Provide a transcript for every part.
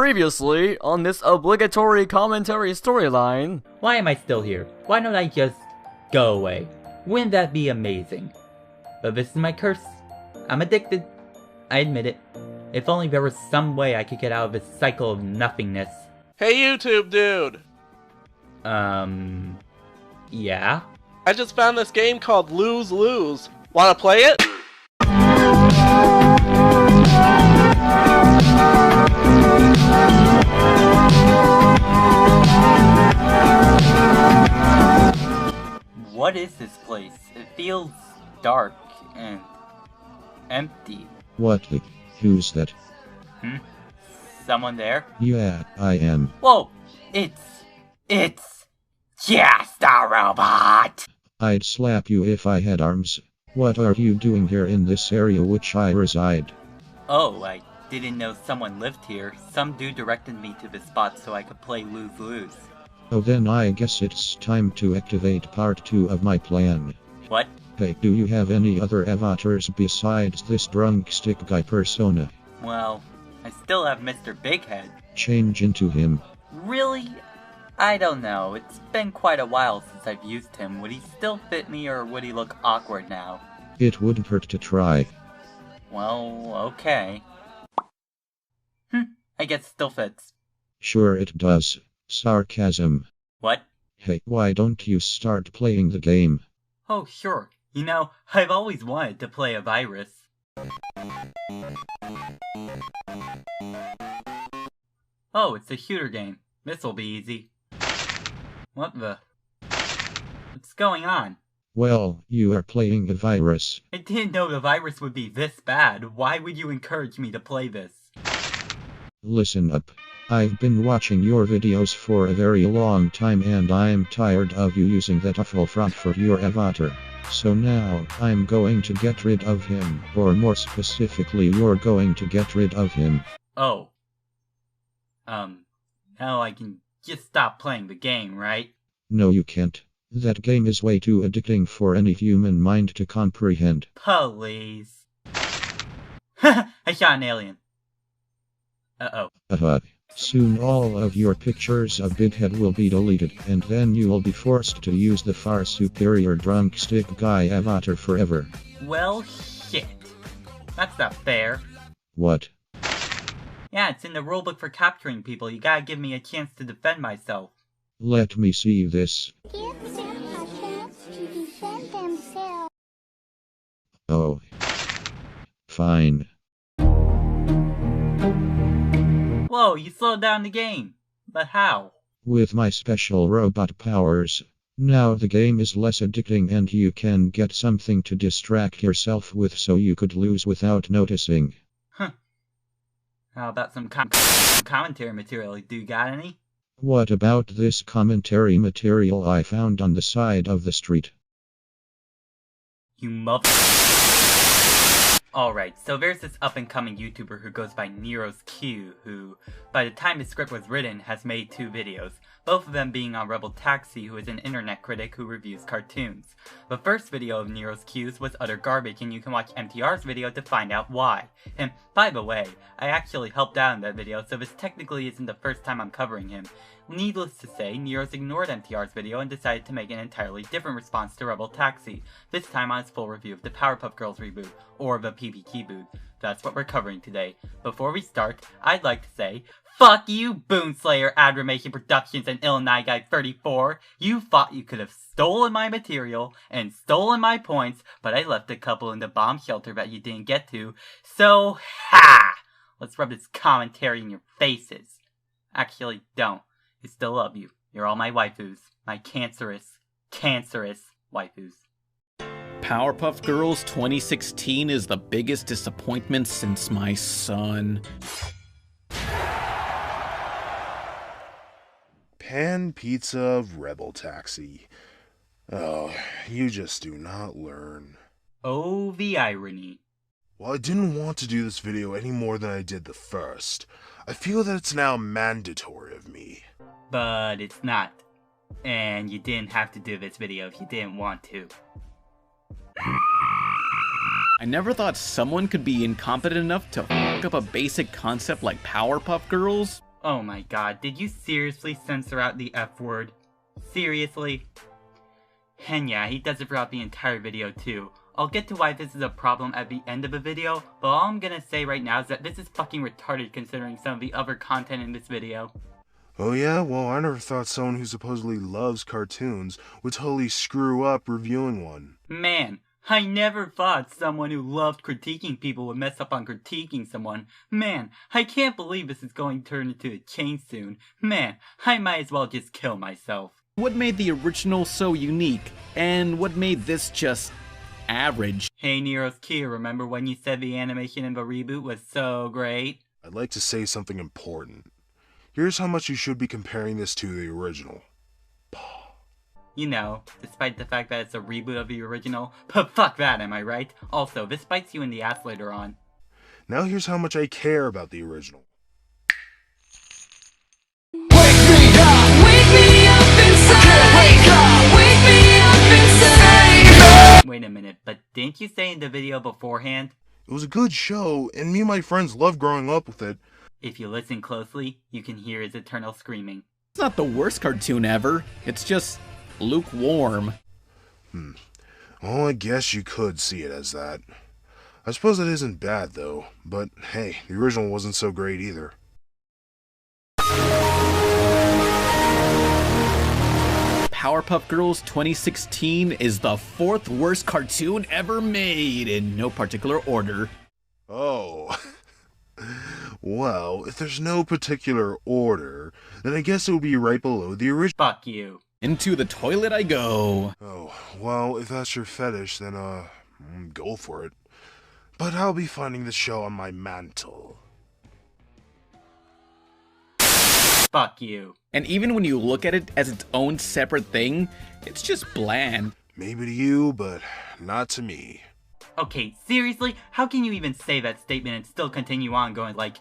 Previously on this obligatory commentary storyline. Why am I still here? Why don't I just go away? Wouldn't that be amazing? But this is my curse. I'm addicted. I admit it. If only there was some way I could get out of this cycle of nothingness. Hey YouTube dude! Yeah? I just found this game called Lose Lose. Wanna play it? What is this place? It feels dark and empty. What the? Who's that? Someone there? Yeah, I am. Whoa! It's just a robot! I'd slap you if I had arms. What are you doing here in this area which I reside? Oh, I didn't know someone lived here. Some dude directed me to this spot so I could play Lose Lose. Oh, then I guess it's time to activate part 2 of my plan. What? Hey, do you have any other avatars besides this drunk stick guy persona? Well, I still have Mr. Bighead. Change into him. Really? I don't know. It's been quite a while since I've used him. Would he still fit me or would he look awkward now? It wouldn't hurt to try. Well, okay. I guess it still fits. Sure it does. Sarcasm. What? Hey, why don't you start playing the game? Oh, sure. You know, I've always wanted to play a virus. Oh, it's a shooter game. This'll be easy. What the? What's going on? Well, you are playing a virus. I didn't know the virus would be this bad. Why would you encourage me to play this? Listen up. I've been watching your videos for a very long time and I'm tired of you using that awful front for your avatar. So now, I'm going to get rid of him. Or more specifically, you're going to get rid of him. Oh. Now I can just stop playing the game, right? No, you can't. That game is way too addicting for any human mind to comprehend. Please. I shot an alien. Uh-oh. Soon all of your pictures of Bighead will be deleted, and then you will be forced to use the far superior drunk stick guy avatar forever. Well, shit. That's not fair. What? Yeah, it's in the rulebook for capturing people. You gotta give me a chance to defend myself. Let me see this. Give them a chance to defend themselves. Oh. Fine. Whoa, you slowed down the game. But how? With my special robot powers. Now the game is less addicting and you can get something to distract yourself with so you could lose without noticing. How about some commentary material? Do you got any? What about this commentary material I found on the side of the street? You mother... Alright, so there's this up-and-coming YouTuber who goes by Neros Q, who, by the time his script was written, has made 2 videos, both of them being on Rebel Taxi, who is an internet critic who reviews cartoons. The first video of Neros Q's was utter garbage, and you can watch MTR's video to find out why. And, by the way, I actually helped out in that video, so this technically isn't the first time I'm covering him. Needless to say, Neros ignored MTR's video and decided to make an entirely different response to Rebel Taxi, this time on his full review of the Powerpuff Girls reboot, or the PPK boot. That's what we're covering today. Before we start, I'd like to say, fuck you, Boonslayer, Adramation Productions, and Illinois Guy 34. You thought you could have stolen my material and stolen my points, but I left a couple in the bomb shelter that you didn't get to, so ha! Let's rub this commentary in your faces. Actually, don't. I still love you. You're all my waifus. My cancerous waifus. Powerpuff Girls 2016 is the biggest disappointment since my son. Pan pizza of Rebel Taxi. Oh, you just do not learn. Oh, the irony. Well, I didn't want to do this video any more than I did the first. I feel that it's now mandatory of me. But it's not. And you didn't have to do this video if you didn't want to. I never thought someone could be incompetent enough to f*** up a basic concept like Powerpuff Girls. Oh my god, did you seriously censor out the F word? Seriously? And yeah, he does it throughout the entire video too. I'll get to why this is a problem at the end of the video, but all I'm gonna say right now is that this is fucking retarded considering some of the other content in this video. Oh yeah? Well, I never thought someone who supposedly loves cartoons would totally screw up reviewing one. Man, I never thought someone who loved critiquing people would mess up on critiquing someone. Man, I can't believe this is going to turn into a chain soon. Man, I might as well just kill myself. What made the original so unique, and what made this just average? Hey Neros Q, remember when you said the animation in the reboot was so great? I'd like to say something important. Here's how much you should be comparing this to the original. You know, despite the fact that it's a reboot of the original. But fuck that, am I right? Also, this bites you in the ass later on. Now here's how much I care about the original. Wait a minute, but didn't you say in the video beforehand? It was a good show, and me and my friends loved growing up with it. If you listen closely, you can hear his eternal screaming. It's not the worst cartoon ever, it's just lukewarm. Well, I guess you could see it as that. I suppose it isn't bad, though, but hey, the original wasn't so great either. Powerpuff Girls 2016 is the 4th worst cartoon ever made, in no particular order. Oh. Well, if there's no particular order, then I guess it will be right below the original. Fuck you. Into the toilet I go. Oh, well, if that's your fetish, then, go for it. But I'll be finding the show on my mantle. Fuck you. And even when you look at it as its own separate thing, it's just bland. Maybe to you, but not to me. Okay, seriously? How can you even say that statement and still continue on going like,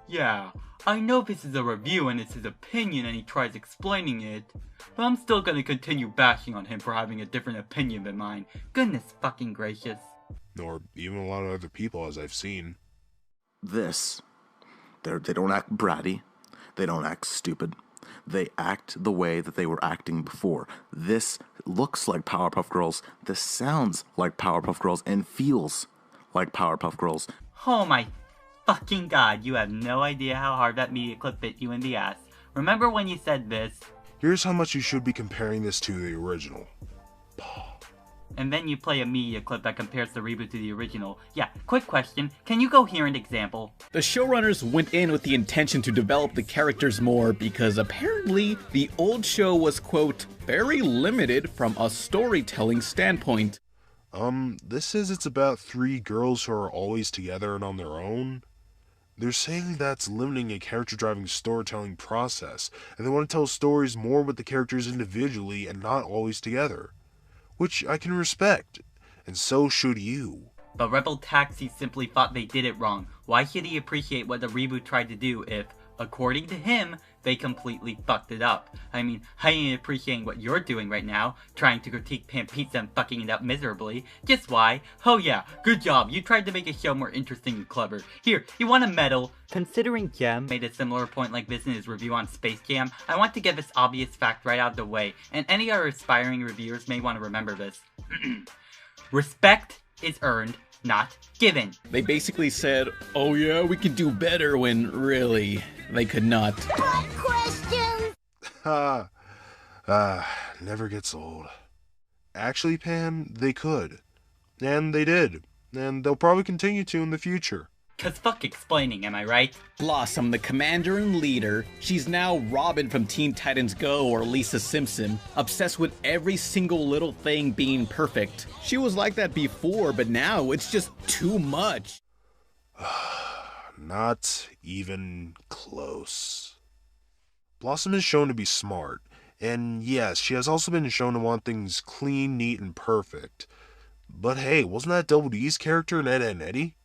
yeah, I know this is a review and it's his opinion and he tries explaining it, but I'm still gonna continue bashing on him for having a different opinion than mine. Goodness fucking gracious. Or even a lot of other people, as I've seen. They don't act bratty. They don't act stupid. They act the way that they were acting before. This looks like Powerpuff Girls. This sounds like Powerpuff Girls and feels like Powerpuff Girls. Oh my fucking god, you have no idea how hard that media clip bit you in the ass. Remember when you said this? Here's how much you should be comparing this to the original. And then you play a media clip that compares the reboot to the original. Yeah, quick question, can you go hear an example? The showrunners went in with the intention to develop the characters more because apparently the old show was, quote, very limited from a storytelling standpoint. This says it's about 3 girls who are always together and on their own. They're saying that's limiting a character-driving storytelling process, and they want to tell stories more with the characters individually and not always together. Which I can respect, and so should you. But Rebel Taxi simply thought they did it wrong. Why should he appreciate what the reboot tried to do if, according to him, they completely fucked it up? I mean, I ain't appreciating what you're doing right now, trying to critique Pan Pizza and fucking it up miserably. Guess why? Oh yeah, good job, you tried to make a show more interesting and clever. Here, you want a medal? Considering Gem made a similar point like this in his review on Space Jam, I want to get this obvious fact right out of the way, and any other aspiring reviewers may want to remember this. Respect is earned, not given. They basically said, oh yeah, we can do better, when really, they could not. What questions? Never gets old. Actually, Pan, they could. And they did. And they'll probably continue to in the future. Cause fuck explaining, am I right? Blossom, the commander and leader, she's now Robin from Teen Titans Go or Lisa Simpson, obsessed with every single little thing being perfect. She was like that before, but now it's just too much. Not even close. Blossom is shown to be smart, and yes, she has also been shown to want things clean, neat, and perfect. But hey, wasn't that Double D's character in Ed, Edd n Eddy?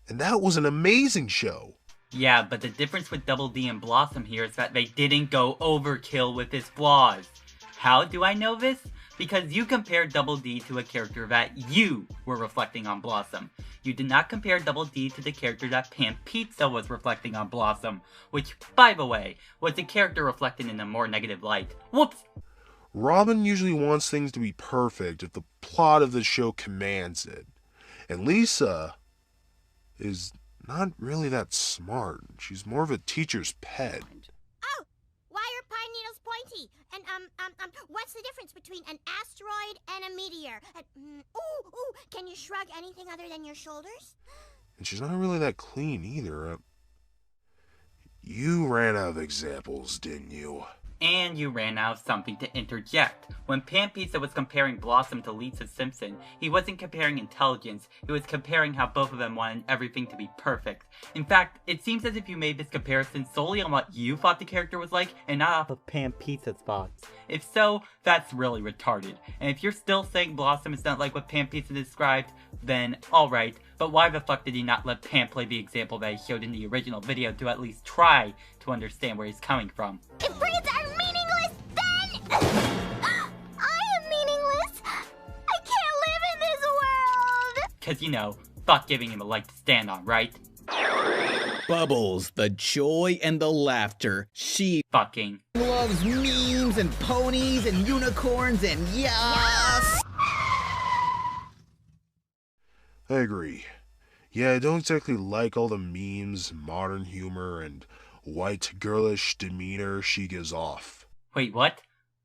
And that was an amazing show! Yeah, but the difference with Double D and Blossom here is that they didn't go overkill with his flaws. How do I know this? because you compared Double D to a character that you were reflecting on Blossom. You did not compare Double D to the character that Pan Pizza was reflecting on Blossom, which, by the way, was the character reflected in a more negative light. Whoops! Robin usually wants things to be perfect if the plot of the show commands it. And Lisa is not really that smart. She's more of a teacher's pet. Oh, why are pine needles pointy? And what's the difference between an asteroid and a meteor? Can you shrug anything other than your shoulders? And she's not really that clean either. You ran out of examples, didn't you? And you ran out of something to interject. When Pan Pizza was comparing Blossom to Lisa Simpson, he wasn't comparing intelligence, he was comparing how both of them wanted everything to be perfect. In fact, it seems as if you made this comparison solely on what you thought the character was like, and not off of Pan Pizza's thoughts. If so, that's really retarded. And if you're still saying Blossom is not like what Pan Pizza described, then alright, but why the fuck did he not let Pan play the example that he showed in the original video to at least try to understand where he's coming from? If brains are meaningless, then I am meaningless. I can't live in this world. Cause you know, fuck giving him a leg to stand on, right? Bubbles, the joy and the laughter. She Fucking loves memes and ponies and unicorns and yas! I agree. Yeah, I don't exactly like all the memes, modern humor, and white girlish demeanor she gives off. Wait, what?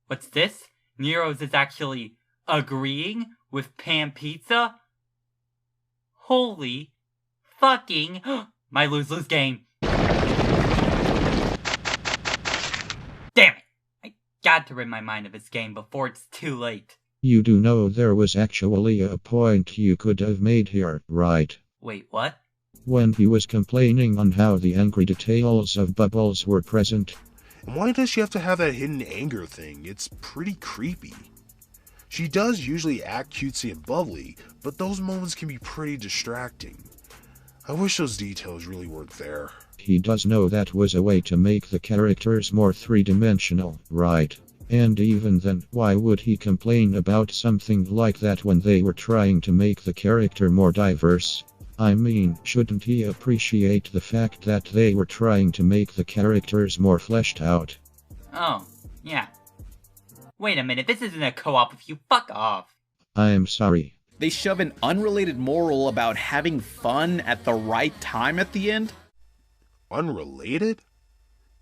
What's this? Neros is actually agreeing with Pan Pizza? Holy fucking my lose-lose game. Damn it! I got to rid my mind of this game before it's too late. You do know there was actually a point you could have made here, right? Wait, what? When he was complaining on how the angry details of Bubbles were present. And why does she have to have that hidden anger thing? It's pretty creepy. She does usually act cutesy and bubbly, but those moments can be pretty distracting. I wish those details really weren't there. He does know that was a way to make the characters more three-dimensional, right? And even then, why would he complain about something like that when they were trying to make the character more diverse? I mean, shouldn't he appreciate the fact that they were trying to make the characters more fleshed out? Oh, yeah. Wait a minute, this isn't a co-op with you, fuck off. I'm sorry. They shove an unrelated moral about having fun at the right time at the end? Unrelated?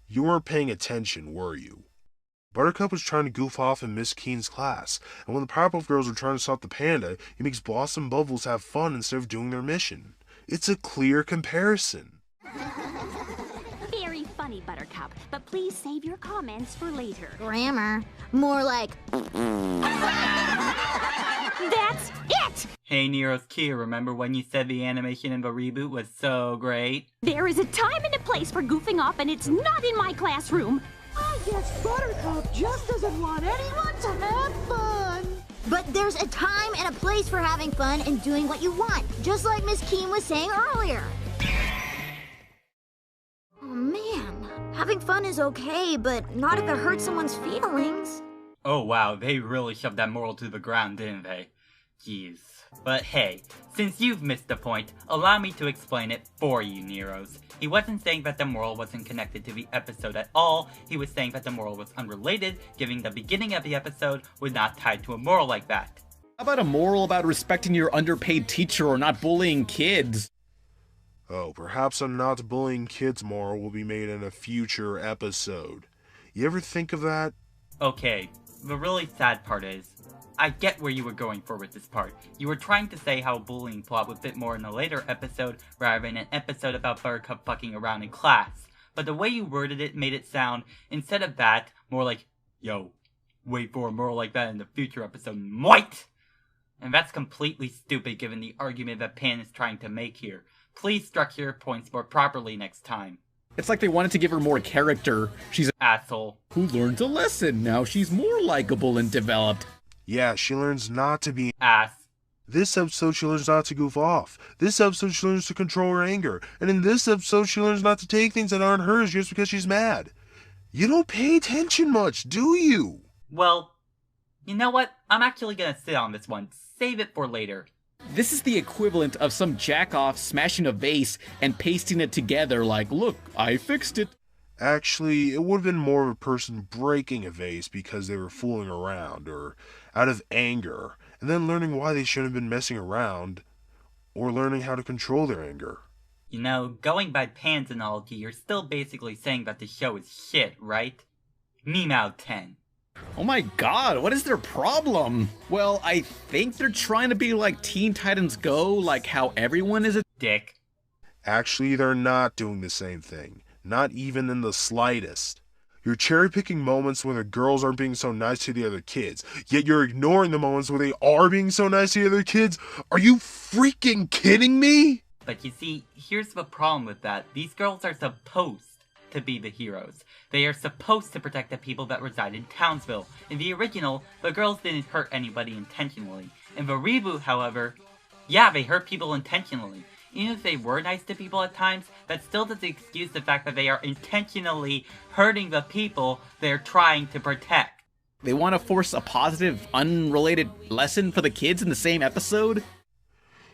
You weren't paying attention, were you? Buttercup was trying to goof off in Miss Keen's class, and when the Powerpuff Girls were trying to stop the panda, he makes Blossom and Bubbles have fun instead of doing their mission. It's a clear comparison. Very funny, Buttercup, but please save your comments for later. Grammar. More like... That's it! Hey Neros Q, remember when you said the animation in the reboot was so great? There is a time and a place for goofing off, and it's not in my classroom. I guess Buttercup just doesn't want anyone to have fun. But there's a time and a place for having fun and doing what you want, just like Miss Keen was saying earlier. Oh man, having fun is okay, but not if it hurts someone's feelings. Oh wow, they really shoved that moral to the ground, didn't they? Jeez. But hey, since you've missed the point, allow me to explain it for you, Neros. He wasn't saying that the moral wasn't connected to the episode at all, he was saying that the moral was unrelated, giving the beginning of the episode was not tied to a moral like that. How about a moral about respecting your underpaid teacher or not bullying kids? Oh, perhaps a not bullying kids moral will be made in a future episode. You ever think of that? Okay, the really sad part is, I get where you were going for with this part. You were trying to say how a bullying plot would fit more in a later episode rather than an episode about Buttercup fucking around in class. But the way you worded it made it sound, instead of that, more like, yo, wait for a moral like that in the future episode, might! And that's completely stupid given the argument that Pan is trying to make here. Please structure your points more properly next time. It's like they wanted to give her more character. She's an asshole who learns a lesson. Now she's more likable and developed. Yeah, she learns not to be ass. This episode she learns not to goof off. This episode she learns to control her anger. And in this episode she learns not to take things that aren't hers just because she's mad. You don't pay attention much, do you? Well, You know what? I'm actually gonna sit on this one. Save it for later. This is the equivalent of some jack-off smashing a vase and pasting it together like, look, I fixed it. Actually, it would have been more of a person breaking a vase because they were fooling around, or out of anger, and then learning why they shouldn't have been messing around, or learning how to control their anger. You know, going by Pan's analogy, you're still basically saying that the show is shit, right? Meme out 10. Oh my god, what is their problem? Well, I think they're trying to be like Teen Titans Go, like how everyone is a dick. Actually, they're not doing the same thing. Not even in the slightest. You're cherry-picking moments when the girls aren't being so nice to the other kids, yet you're ignoring the moments where they are being so nice to the other kids? Are you freaking kidding me? But you see, here's the problem with that. These girls are supposed to be the heroes. They are supposed to protect the people that reside in Townsville. In the original, the girls didn't hurt anybody intentionally. In the reboot, however, yeah, they hurt people intentionally. Even if they were nice to people at times, that still doesn't excuse the fact that they are intentionally hurting the people they're trying to protect. They want to force a positive, unrelated lesson for the kids in the same episode?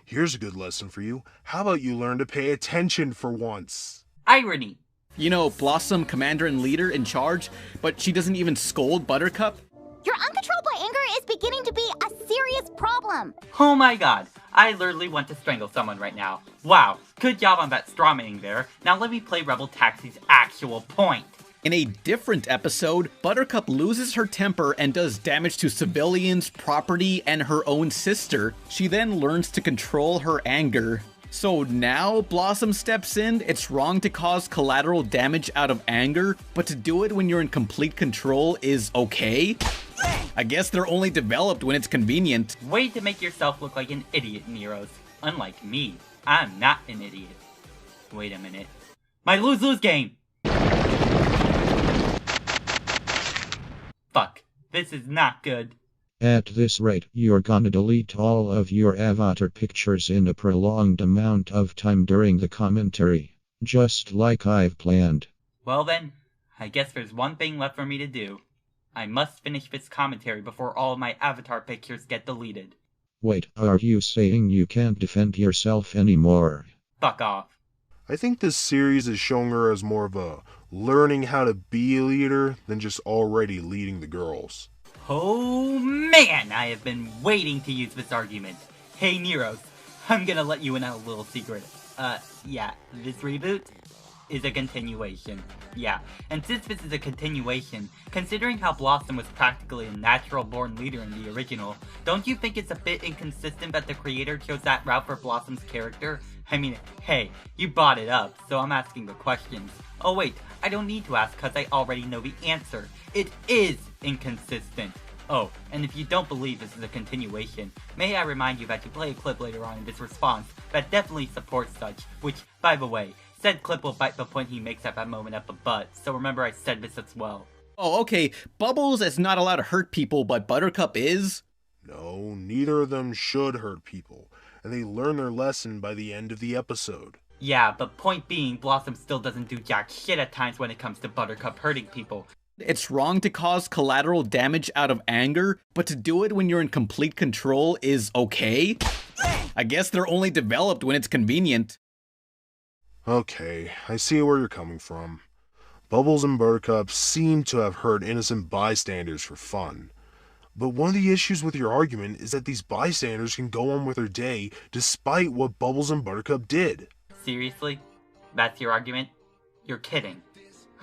Here's a good lesson for you. How about you learn to pay attention for once? Irony. You know, Blossom, commander and leader in charge, but she doesn't even scold Buttercup? Your uncontrollable anger is beginning to be a serious problem. Oh my god, I literally want to strangle someone right now. Wow, good job on that strawmanning there. Now let me play Rebel Taxi's actual point. In a different episode, Buttercup loses her temper and does damage to civilians, property, and her own sister. She then learns to control her anger. So now Blossom steps in. It's wrong to cause collateral damage out of anger, but to do it when you're in complete control is okay? I guess they're only developed when it's convenient. Way to make yourself look like an idiot, Neros. Unlike me, I'm not an idiot. Wait a minute. My lose-lose game! Fuck. This is not good. At this rate, you're gonna delete all of your avatar pictures in a prolonged amount of time during the commentary. Just like I've planned. Well then, I guess there's one thing left for me to do. I must finish this commentary before all of my avatar pictures get deleted. Wait, are you saying you can't defend yourself anymore? Fuck off. I think this series is showing her as more of a learning how to be a leader than just already leading the girls. Oh man, I have been waiting to use this argument. Hey Neros, I'm gonna let you in on a little secret. Yeah, this reboot is a continuation. Yeah, and since this is a continuation, considering how Blossom was practically a natural-born leader in the original, don't you think it's a bit inconsistent that the creator chose that route for Blossom's character? I mean, hey, you brought it up, so I'm asking the questions. Oh wait, I don't need to ask because I already know the answer. It is inconsistent. Oh, and if you don't believe this is a continuation, may I remind you that you play a clip later on in this response that definitely supports such, which, by the way, said clip will bite the point he makes at that moment at the butt, so remember I said this as well. Oh, okay, Bubbles is not allowed to hurt people, but Buttercup is? No, neither of them should hurt people, and they learn their lesson by the end of the episode. Yeah, but point being, Blossom still doesn't do jack shit at times when it comes to Buttercup hurting people. It's wrong to cause collateral damage out of anger, but to do it when you're in complete control is okay? I guess they're only developed when it's convenient. Okay, I see where you're coming from. Bubbles and Buttercup seem to have hurt innocent bystanders for fun. But one of the issues with your argument is that these bystanders can go on with their day despite what Bubbles and Buttercup did. Seriously? That's your argument? You're kidding.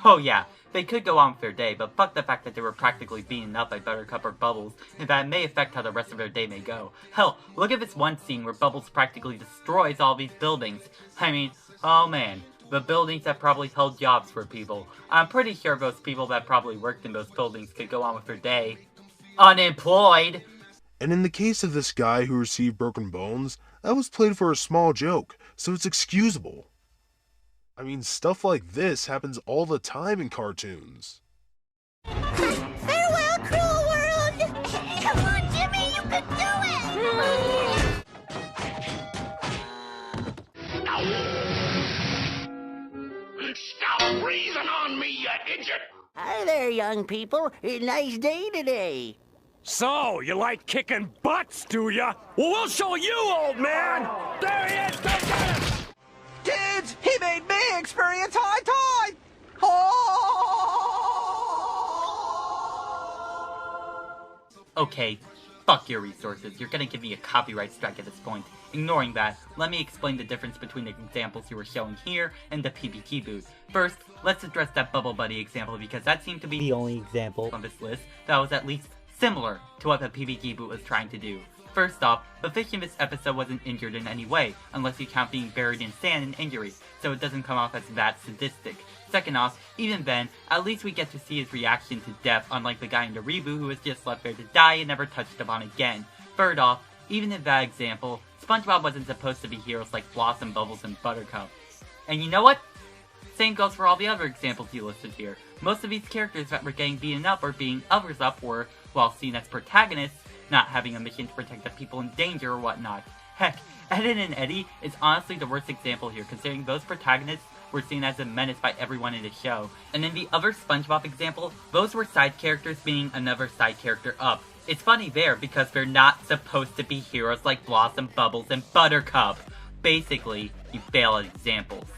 Oh yeah, they could go on with their day, but fuck the fact that they were practically beaten up by Buttercup or Bubbles, and that may affect how the rest of their day may go. Hell, look at this one scene where Bubbles practically destroys all these buildings. I mean, oh man, the buildings that probably held jobs for people. I'm pretty sure those people that probably worked in those buildings could go on with their day unemployed. And in the case of this guy who received broken bones, that was played for a small joke, so it's excusable. I mean, stuff like this happens all the time in cartoons. Farewell, cruel world! Come on, Jimmy, you can do it! Stop breathing on me, you idiot! Hi there, young people. A nice day today. So, you like kicking butts, do ya? Well, we'll show you, old man! There he is! Go get him! Kids, he made me experience high tide! Oh! Okay, fuck your resources. You're gonna give me a copyright strike at this point. Ignoring that, let me explain the difference between the examples you were showing here and the PBT booth. First, let's address that Bubble Buddy example because that seemed to be the only example on this list that was at least similar to what the PBT boot was trying to do. First off, the fish in this episode wasn't injured in any way, unless you count being buried in sand and injury, so it doesn't come off as that sadistic. Second off, even then, at least we get to see his reaction to death, unlike the guy in the reboot who was just left there to die and never touched upon again. Third off, even in that example, SpongeBob wasn't supposed to be heroes like Blossom, Bubbles, and Buttercup. And you know what? Same goes for all the other examples you listed here. Most of these characters that were getting beaten up or beating others up were, while seen as protagonists, not having a mission to protect the people in danger or whatnot. Heck, Ed and Eddie is honestly the worst example here, considering those protagonists were seen as a menace by everyone in the show. And in the other SpongeBob example, those were side characters beating another side character up. It's funny there because they're not supposed to be heroes like Blossom, Bubbles, and Buttercup. Basically, you fail at examples.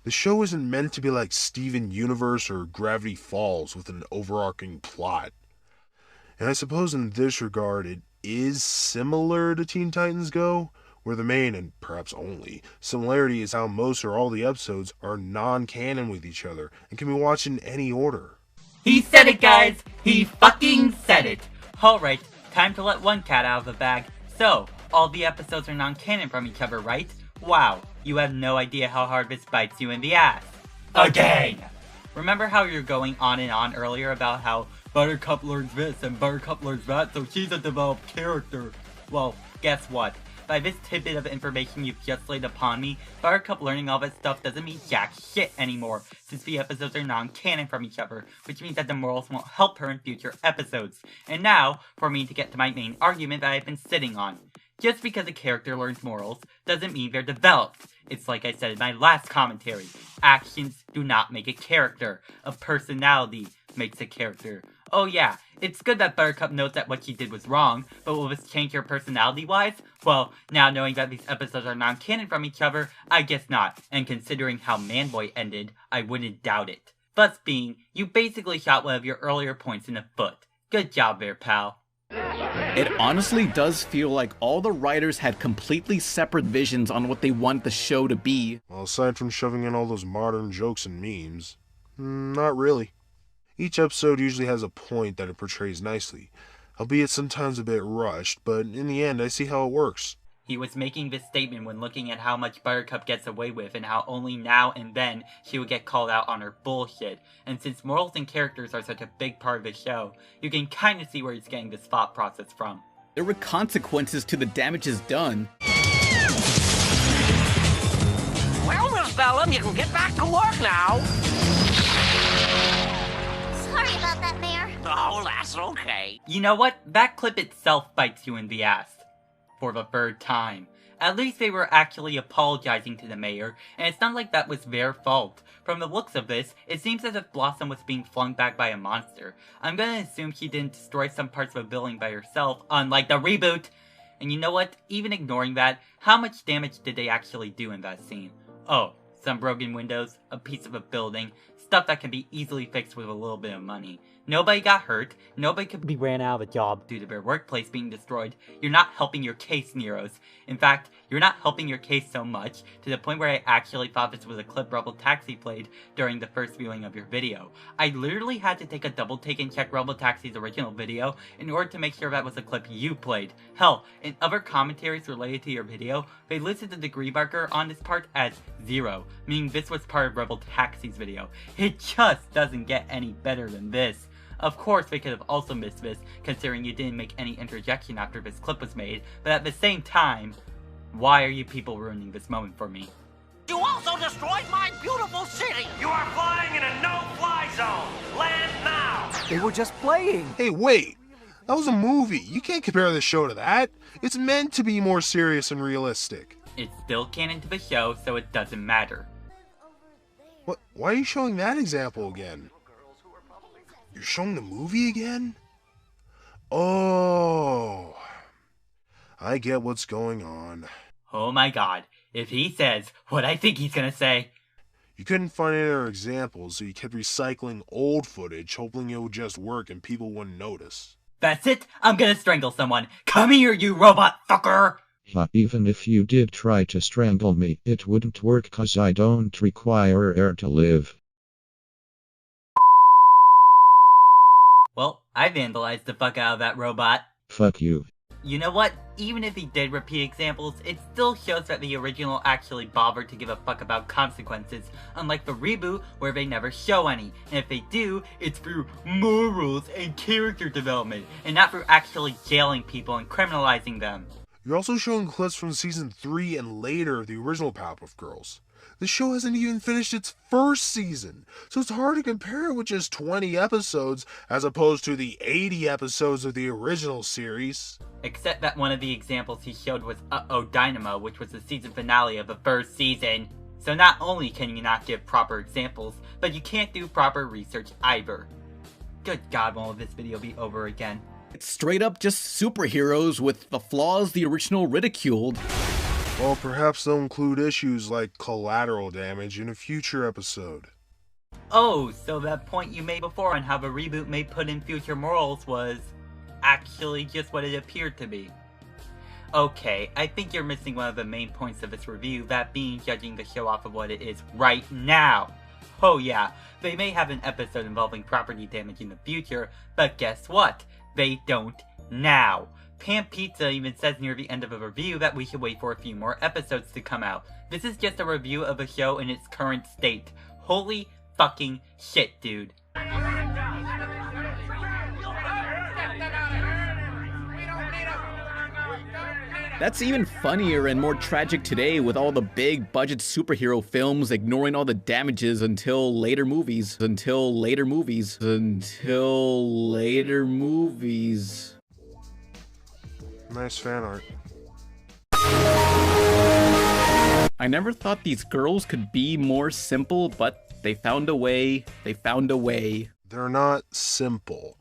The show isn't meant to be like Steven Universe or Gravity Falls with an overarching plot. And I suppose in this regard it is similar to Teen Titans Go, where the main, and perhaps only, similarity is how most or all the episodes are non-canon with each other and can be watched in any order. He said it, guys! He fucking said it! Alright, time to let one cat out of the bag. So, all the episodes are non-canon from each other, right? Wow, you have no idea how hard this bites you in the ass. Again! Remember how you were going on and on earlier about how Buttercup learns this and Buttercup learns that, so she's a developed character? Well, guess what? By this tidbit of information you've just laid upon me, Buttercup learning all that stuff doesn't mean jack shit anymore, since the episodes are non-canon from each other, which means that the morals won't help her in future episodes. And now, for me to get to my main argument that I've been sitting on. Just because a character learns morals doesn't mean they're developed. It's like I said in my last commentary. Actions do not make a character. A personality makes a character. Oh yeah, it's good that Buttercup knows that what she did was wrong, but will this change her personality-wise? Well, now knowing that these episodes are non-canon from each other, I guess not. And considering how Manboy ended, I wouldn't doubt it. Thus being, you basically shot one of your earlier points in the foot. Good job there, pal. It honestly does feel like all the writers had completely separate visions on what they want the show to be. Well, aside from shoving in all those modern jokes and memes, not really. Each episode usually has a point that it portrays nicely, albeit sometimes a bit rushed, but in the end I see how it works. He was making this statement when looking at how much Buttercup gets away with and how only now and then she would get called out on her bullshit. And since morals and characters are such a big part of the show, you can kinda see where he's getting this thought process from. There were consequences to the damages done. Well, Miss Bellum, you can get back to work now. Sorry about that, Mayor. Oh, that's okay. You know what? That clip itself bites you in the ass. For the third time. At least they were actually apologizing to the mayor, and it's not like that was their fault. From the looks of this, it seems as if Blossom was being flung back by a monster. I'm gonna assume she didn't destroy some parts of a building by herself, unlike the reboot! And you know what? Even ignoring that, how much damage did they actually do in that scene? Oh, some broken windows, a piece of a building, stuff that can be easily fixed with a little bit of money. Nobody got hurt, nobody could be ran out of a job due to their workplace being destroyed. You're not helping your case, Neros. In fact, you're not helping your case so much, to the point where I actually thought this was a clip Rebel Taxi played during the first viewing of your video. I literally had to take a double take and check Rebel Taxi's original video in order to make sure that was a clip you played. Hell, in other commentaries related to your video, they listed the degree marker on this part as 0, meaning this was part of Rebel Taxi's video. It just doesn't get any better than this. Of course, they could have also missed this, considering you didn't make any interjection after this clip was made, but at the same time, why are you people ruining this moment for me? You also destroyed my beautiful city! You are flying in a no-fly zone! Land now! They were just playing. Hey, wait! That was a movie. You can't compare this show to that. It's meant to be more serious and realistic. It's still canon to the show, so it doesn't matter. What? Why are you showing that example again? You're showing the movie again? Oh, I get what's going on. Oh my god, if he says what I think he's gonna say. You couldn't find any other examples, so you kept recycling old footage, hoping it would just work and people wouldn't notice. That's it? I'm gonna strangle someone. Come here, you robot fucker! Even if you did try to strangle me, it wouldn't work 'cause I don't require air to live. Well, I vandalized the fuck out of that robot. Fuck you. You know what? Even if he did repeat examples, it still shows that the original actually bothered to give a fuck about consequences, unlike the reboot where they never show any, and if they do, it's through morals and character development, and not through actually jailing people and criminalizing them. You're also showing clips from season 3 and later of the original Powerpuff Girls. The show hasn't even finished its first season, so it's hard to compare it with just 20 episodes as opposed to the 80 episodes of the original series. Except that one of the examples he showed was Uh-Oh Dynamo, which was the season finale of the first season. So not only can you not give proper examples, but you can't do proper research either. Good god, won't this video be over again? It's straight up just superheroes with the flaws the original ridiculed. Well, perhaps they'll include issues like collateral damage in a future episode. Oh, so that point you made before on how the reboot may put in future morals was actually just what it appeared to be. Okay, I think you're missing one of the main points of this review, that being judging the show off of what it is right now. Oh yeah, they may have an episode involving property damage in the future, but guess what? They don't now. Pan Pizza even says near the end of a review that we should wait for a few more episodes to come out. This is just a review of the show in its current state. Holy fucking shit, dude. That's even funnier and more tragic today with all the big budget superhero films ignoring all the damages until later movies. Nice fan art. I never thought these girls could be more simple, but they found a way. They're not simple.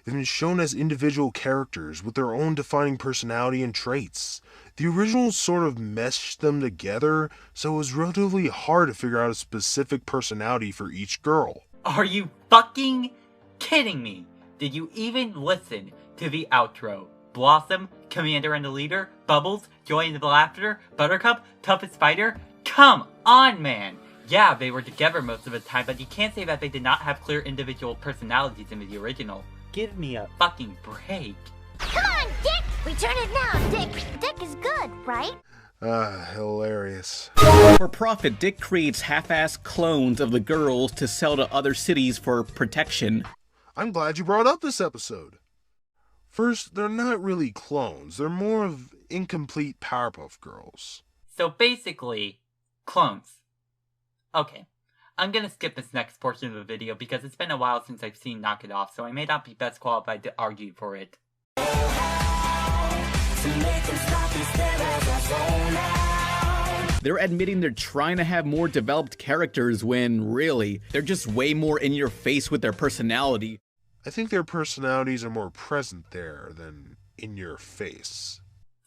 They've been shown as individual characters with their own defining personality and traits. The original sort of meshed them together, so it was relatively hard to figure out a specific personality for each girl. Are you fucking kidding me? Did you even listen to the outro? Blossom, Commander and the Leader, Bubbles, Joy and the Laughter, Buttercup, Toughest Fighter? Come on, man! Yeah, they were together most of the time, but you can't say that they did not have clear individual personalities in the original. Give me a fucking break. Come on, Dick! Return it now, Dick! Dick is good, right? Hilarious. For profit, Dick creates half-assed clones of the girls to sell to other cities for protection. I'm glad you brought up this episode. First, they're not really clones. They're more of incomplete Powerpuff Girls. So basically, clones. Okay. I'm gonna skip this next portion of the video because it's been a while since I've seen Knock It Off, so I may not be best qualified to argue for it. They're admitting they're trying to have more developed characters when, really, they're just way more in your face with their personality. I think their personalities are more present there than in your face.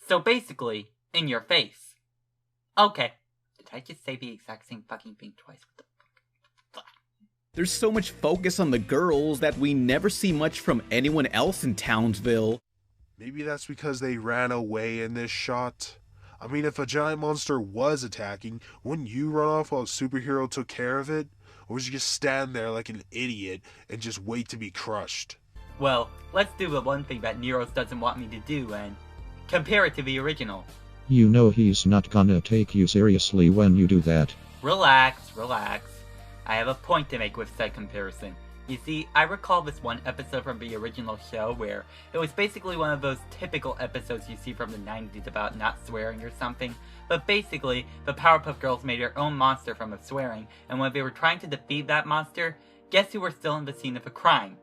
So basically, in your face. Okay. Did I just say the exact same fucking thing twice? What the fuck? There's so much focus on the girls that we never see much from anyone else in Townsville. Maybe that's because they ran away in this shot. I mean, if a giant monster was attacking, wouldn't you run off while a superhero took care of it? Or would you just stand there like an idiot and just wait to be crushed? Well, let's do the one thing that Neros doesn't want me to do and compare it to the original. You know he's not gonna take you seriously when you do that. Relax, relax. I have a point to make with said comparison. You see, I recall this one episode from the original show where it was basically one of those typical episodes you see from the 90s about not swearing or something, but basically, the Powerpuff Girls made their own monster from the swearing, and when they were trying to defeat that monster, guess who were still in the scene of the crime?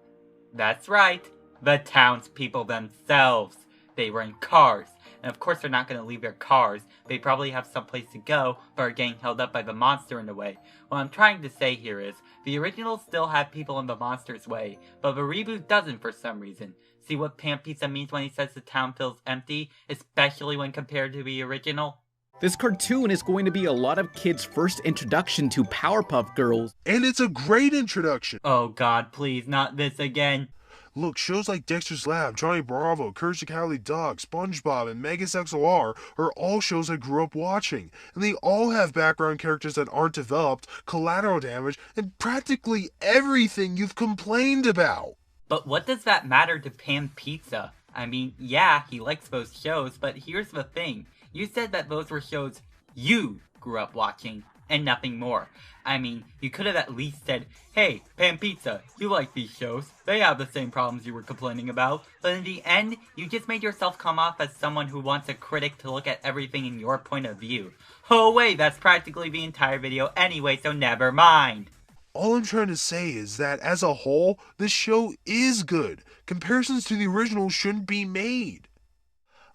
That's right, the townspeople themselves. They were in cars, and of course they're not going to leave their cars. They probably have someplace to go, but are getting held up by the monster in the way. What I'm trying to say here is, the original still had people in the monster's way, but the reboot doesn't for some reason. See what Pan Pizza means when he says the town feels empty, especially when compared to the original? This cartoon is going to be a lot of kids' first introduction to Powerpuff Girls. And it's a great introduction. Oh god, please, not this again. Look, shows like Dexter's Lab, Johnny Bravo, Courage the Cowardly Dog, SpongeBob, and Megas XLR are all shows I grew up watching. And they all have background characters that aren't developed, collateral damage, and practically everything you've complained about. But what does that matter to Pan Pizza? I mean, yeah, he likes those shows, but here's the thing. You said that those were shows you grew up watching, and nothing more. I mean, you could have at least said, hey, Pan Pizza, you like these shows. They have the same problems you were complaining about. But in the end, you just made yourself come off as someone who wants a critic to look at everything in your point of view. Oh wait, that's practically the entire video anyway, so never mind. All I'm trying to say is that, as a whole, this show is good. Comparisons to the original shouldn't be made.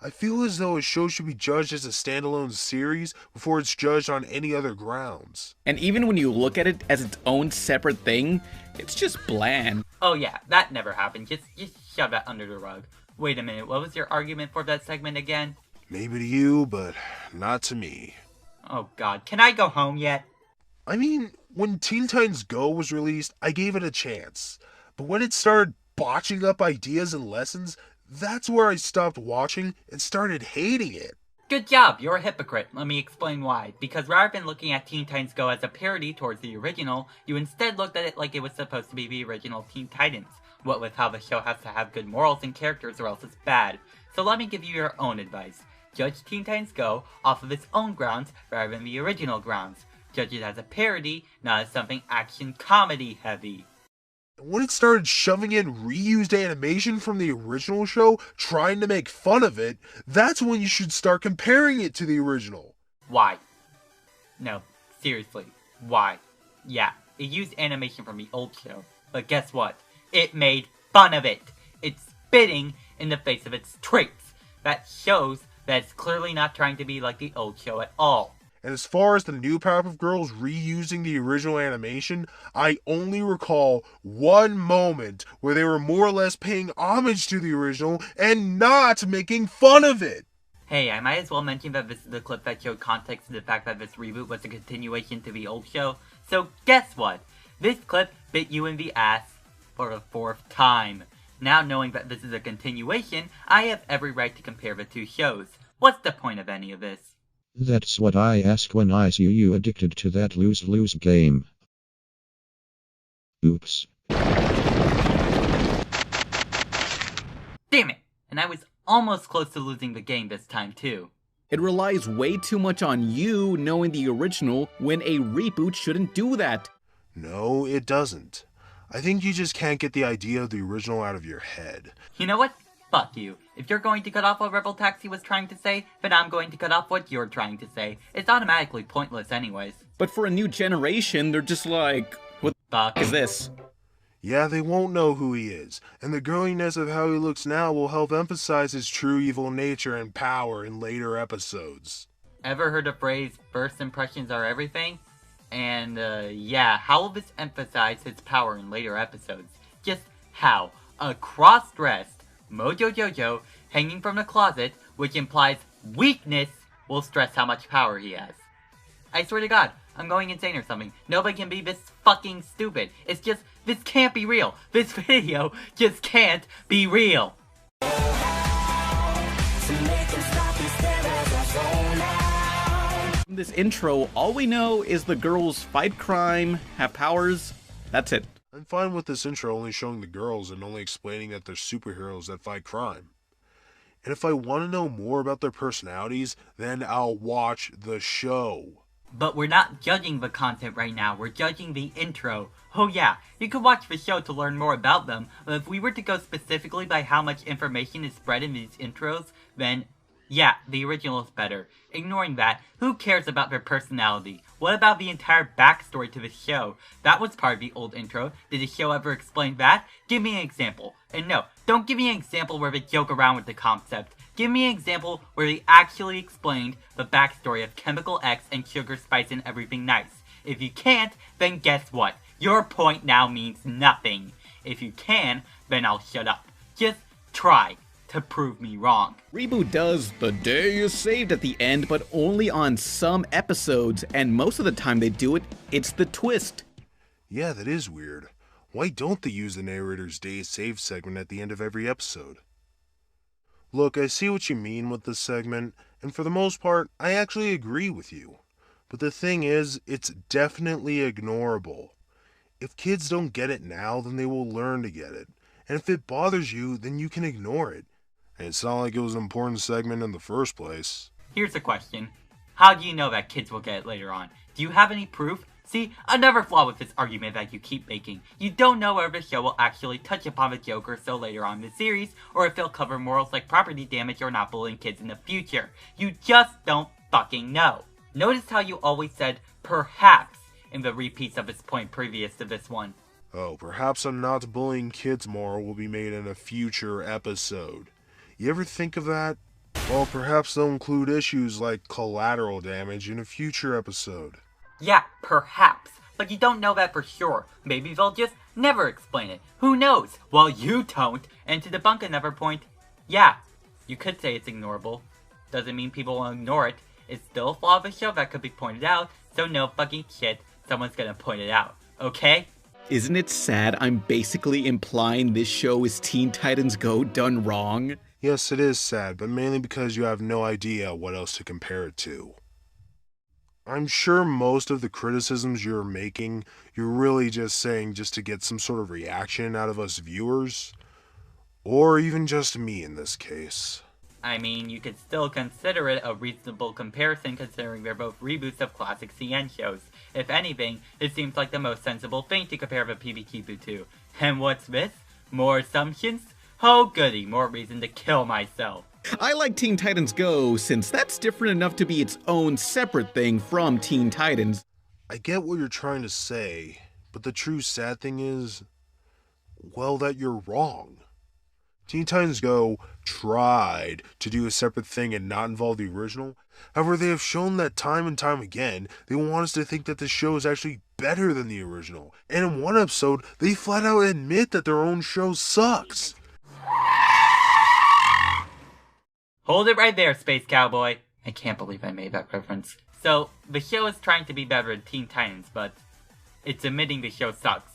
I feel as though a show should be judged as a standalone series before it's judged on any other grounds. And even when you look at it as its own separate thing, it's just bland. Oh yeah, that never happened. Just shove that under the rug. Wait a minute, what was your argument for that segment again? Maybe to you, but not to me. Oh god, can I go home yet? I mean, when Teen Titans Go was released, I gave it a chance. But when it started botching up ideas and lessons, that's where I stopped watching and started hating it. Good job, you're a hypocrite. Let me explain why. Because rather than looking at Teen Titans Go as a parody towards the original, you instead looked at it like it was supposed to be the original Teen Titans. What with how the show has to have good morals and characters or else it's bad. So let me give you your own advice. Judge Teen Titans Go off of its own grounds rather than the original grounds. Judge it as a parody, not as something action comedy heavy. When it started shoving in reused animation from the original show, trying to make fun of it, that's when you should start comparing it to the original. Why? No, seriously, why? Yeah, it used animation from the old show, but guess what? It made fun of it! It's spitting in the face of its traits! That shows that it's clearly not trying to be like the old show at all. And as far as the new Powerpuff Girls reusing the original animation, I only recall one moment where they were more or less paying homage to the original and not making fun of it. Hey, I might as well mention that this is the clip that showed context to the fact that this reboot was a continuation to the old show. So guess what? This clip bit you in the ass for the 4th time. Now knowing that this is a continuation, I have every right to compare the two shows. What's the point of any of this? That's what I ask when I see you addicted to that lose-lose game. Oops. Damn it! And I was almost close to losing the game this time too. It relies way too much on you knowing the original when a reboot shouldn't do that. No, it doesn't. I think you just can't get the idea of the original out of your head. You know what? Fuck you. If you're going to cut off what Rebel Taxi was trying to say, then I'm going to cut off what you're trying to say. It's automatically pointless anyways. But for a new generation, they're just like, what the fuck is this? Yeah, they won't know who he is, and the girliness of how he looks now will help emphasize his true evil nature and power in later episodes. Ever heard the phrase, first impressions are everything? And, yeah, how will this emphasize his power in later episodes? Just how? A cross-dressed Mojo Jojo hanging from the closet, which implies weakness, will stress how much power he has. I swear to God, I'm going insane or something. Nobody can be this fucking stupid. It's just, this can't be real. This video just can't be real. In this intro, all we know is the girls fight crime, have powers, that's it. I'm fine with this intro only showing the girls and only explaining that they're superheroes that fight crime. And if I want to know more about their personalities, then I'll watch the show. But we're not judging the content right now, we're judging the intro. Oh yeah, you could watch the show to learn more about them, but if we were to go specifically by how much information is spread in these intros, then Yeah, the original is better. Ignoring that, who cares about their personality? What about the entire backstory to the show? That was part of the old intro. Did the show ever explain that? Give me an example. And no, don't give me an example where they joke around with the concept. Give me an example where they actually explained the backstory of Chemical X and Sugar, Spice, and Everything Nice. If you can't, then guess what? Your point now means nothing. If you can, then I'll shut up. Just try to prove me wrong. Reboot does "the day is saved" at the end, but only on some episodes, and most of the time they do it, it's the twist. Yeah, that is weird. Why don't they use the narrator's day is saved segment at the end of every episode? Look, I see what you mean with this segment, and for the most part, I actually agree with you. But the thing is, it's definitely ignorable. If kids don't get it now, then they will learn to get it. And if it bothers you, then you can ignore it. And it's not like it was an important segment in the first place. Here's a question. How do you know that kids will get it later on? Do you have any proof? See, another flaw with this argument that you keep making. You don't know whether the show will actually touch upon the joke or so later on in the series, or if they'll cover morals like property damage or not bullying kids in the future. You just don't fucking know. Notice how you always said, perhaps, in the repeats of his point previous to this one. Oh, perhaps a not bullying kids moral will be made in a future episode. You ever think of that? Well, perhaps they'll include issues like collateral damage in a future episode. Yeah, perhaps. But you don't know that for sure. Maybe they'll just never explain it. Who knows? Well, you don't. And to debunk another point, yeah, you could say it's ignorable. Doesn't mean people will ignore it. It's still a flaw of the show that could be pointed out, so no fucking shit, someone's gonna point it out. Okay? Isn't it sad I'm basically implying this show is Teen Titans Go done wrong? Yes, it is sad, but mainly because you have no idea what else to compare it to. I'm sure most of the criticisms you're making, you're really just saying just to get some sort of reaction out of us viewers. Or even just me in this case. I mean, you could still consider it a reasonable comparison considering they're both reboots of classic CN shows. If anything, it seems like the most sensible thing to compare the PBQ to. And what's this? More assumptions? Oh goody, more reason to kill myself. I like Teen Titans Go since that's different enough to be its own separate thing from Teen Titans. I get what you're trying to say, but the true sad thing is, well, that you're wrong. Teen Titans Go tried to do a separate thing and not involve the original. However, they have shown that time and time again, they want us to think that the show is actually better than the original. And in one episode, they flat out admit that their own show sucks. Hold it right there, Space Cowboy. I can't believe I made that reference. So, the show is trying to be better than Teen Titans, but it's admitting the show sucks.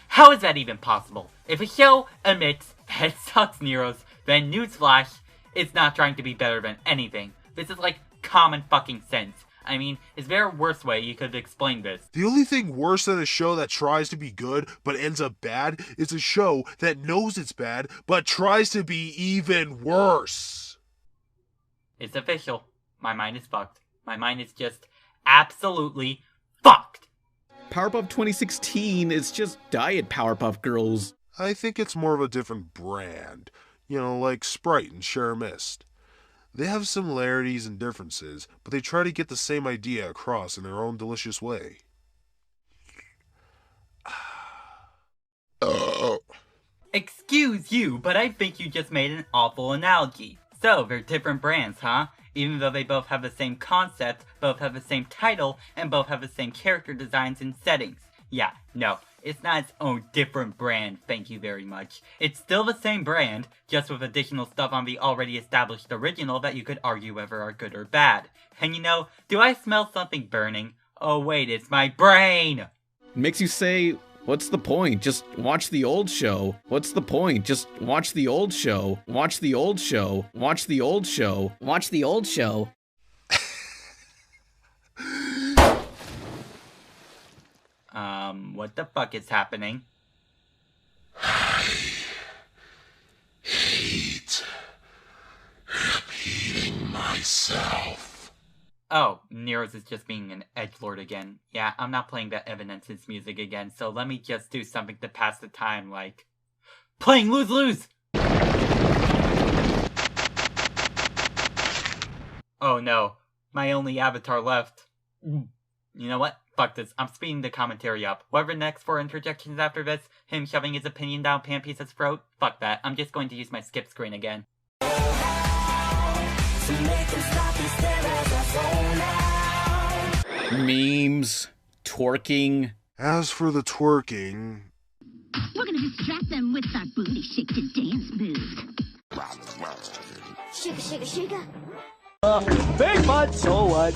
How is that even possible? If a show admits that it sucks, Neros, then newsflash, it's not trying to be better than anything. This is like common fucking sense. I mean, is there a worse way you could explain this? The only thing worse than a show that tries to be good but ends up bad is a show that knows it's bad but tries to be even worse. It's official. My mind is fucked. My mind is just absolutely fucked. Powerpuff 2016 is just Diet Powerpuff Girls. I think it's more of a different brand. You know, like Sprite and Share Mist. They have similarities and differences, but they try to get the same idea across in their own delicious way. Excuse you, but I think you just made an awful analogy. So, they're different brands, huh? Even though they both have the same concept, both have the same title, and both have the same character designs and settings. Yeah, no, it's not its own different brand, thank you very much. It's still the same brand, just with additional stuff on the already established original that you could argue whether are good or bad. And you know, do I smell something burning? Oh wait, it's my brain! Makes you say, what's the point? Just watch the old show. What's the point? Just watch the old show. Watch the old show. Watch the old show. Watch the old show. What the fuck is happening? I hate repeating myself. Oh, Neros is just being an edgelord again. Yeah, I'm not playing that Evanescence music again, so let me just do something to pass the time, like playing Lose-Lose! Oh no, my only avatar left. You know what? Fuck this. I'm speeding the commentary up. Whatever next 4 interjections after this, him shoving his opinion down Panpiece's throat, fuck that. I'm just going to use my skip screen again. Memes, twerking. As for the twerking... We're gonna distract them with our booty shake to dance move. Shika, shika, shika. Big butt, so what?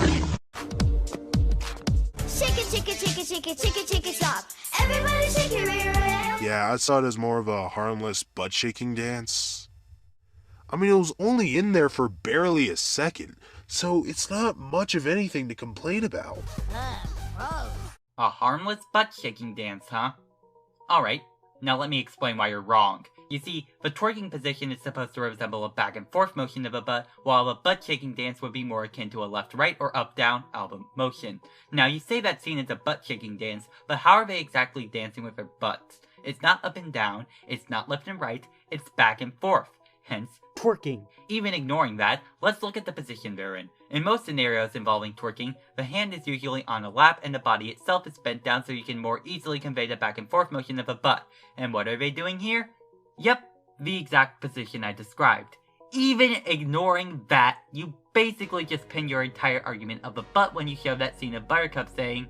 Shake it, shake it, shake it, shake it, shake it, shake it, stop. Everybody shake it, right. Yeah, I saw it as more of a harmless butt-shaking dance. I mean, it was only in there for barely a second, so it's not much of anything to complain about. A harmless butt-shaking dance, huh? Alright, now let me explain why you're wrong. You see, the twerking position is supposed to resemble a back and forth motion of a butt, while a butt-shaking dance would be more akin to a left-right or up-down album motion. Now, you say that scene is a butt-shaking dance, but how are they exactly dancing with their butts? It's not up and down, it's not left and right, it's back and forth. Hence, Twerking. even ignoring that, let's look at the position they're in. In most scenarios involving twerking, the hand is usually on a lap and the body itself is bent down so you can more easily convey the back and forth motion of a butt. And what are they doing here? Yep, the exact position I described. Even ignoring that, you basically just pin your entire argument of the butt when you show that scene of Buttercup saying,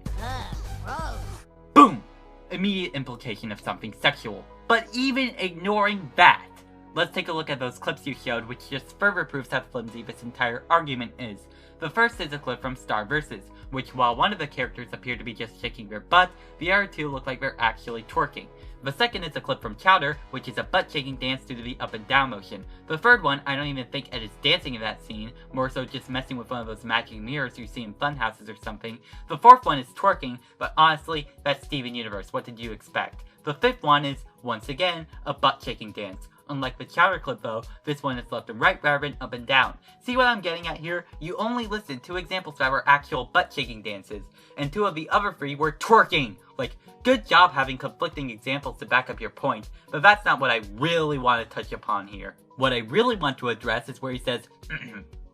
boom! Immediate implication of something sexual. But even ignoring that, let's take a look at those clips you showed, which just further proves how flimsy this entire argument is. The first is a clip from Star Vs, which while one of the characters appear to be just shaking their butt, the other two look like they're actually twerking. The second is a clip from Chowder, which is a butt-shaking dance due to the up and down motion. The third one, I don't even think Ed is dancing in that scene, more so just messing with one of those magic mirrors you see in funhouses or something. The fourth one is twerking, but honestly, that's Steven Universe, what did you expect? The fifth one is, once again, a butt-shaking dance. Unlike the Chowder clip though, this one is left and right rather than up and down. See what I'm getting at here? You only listed 2 examples that were actual butt-shaking dances, and 2 of the other 3 were twerking! Like, good job having conflicting examples to back up your point, but that's not what I really want to touch upon here. What I really want to address is where he says,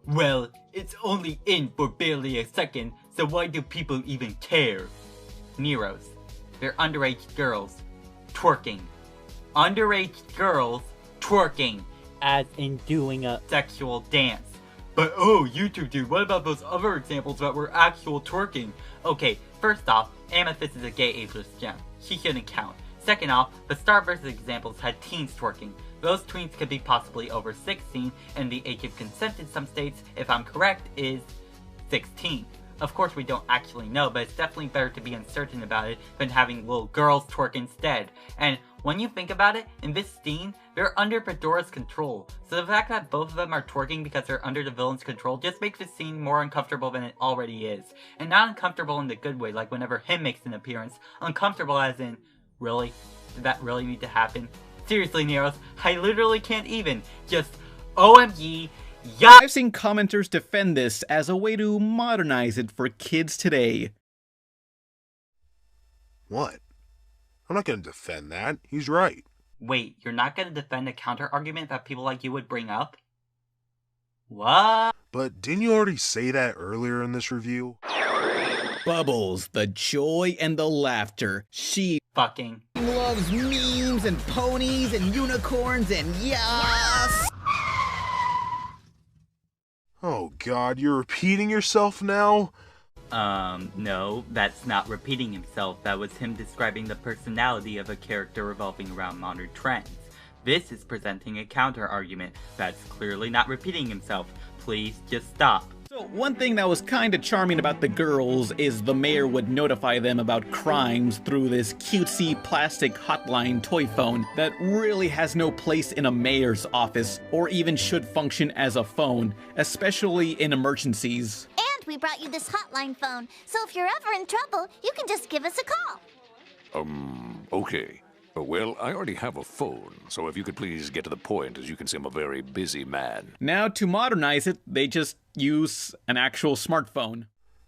well, it's only in for barely a second, so why do people even care? Neros. They're underage girls. Twerking. Underage girls twerking. As in doing a sexual dance. But oh, YouTube dude, what about those other examples that were actual twerking? Okay, first off, Amethyst is a gay ageless gem. She shouldn't count. Second off, the Star vs. examples had teens twerking. Those tweens could be possibly over 16, and the age of consent in some states, if I'm correct, is 16. Of course we don't actually know, but it's definitely better to be uncertain about it than having little girls twerk instead. And when you think about it, in this scene, they're under Fedora's control. So the fact that both of them are twerking because they're under the villain's control just makes the scene more uncomfortable than it already is. And not uncomfortable in the good way, like whenever him makes an appearance. Uncomfortable as in, really? Did that really need to happen? Seriously, Neros, I literally can't even. Just OMG. Yeah. I've seen commenters defend this as a way to modernize it for kids today. What? I'm not gonna defend that. He's right. Wait, you're not gonna defend a counter-argument that people like you would bring up? What? But didn't you already say that earlier in this review? Bubbles, the joy and the laughter. She fucking loves memes and ponies and unicorns and yas! Oh god, you're repeating yourself now? No, that's not repeating himself. That was him describing the personality of a character revolving around modern trends. This is presenting a counter-argument. That's clearly not repeating himself. Please just stop. So one thing that was kinda charming about the girls is the mayor would notify them about crimes through this cutesy plastic hotline toy phone that really has no place in a mayor's office or even should function as a phone, especially in emergencies. And we brought you this hotline phone, so if you're ever in trouble, you can just give us a call. Okay. Well, I already have a phone, so if you could please get to the point, as you can see I'm a very busy man. Now to modernize it, they just use an actual smartphone.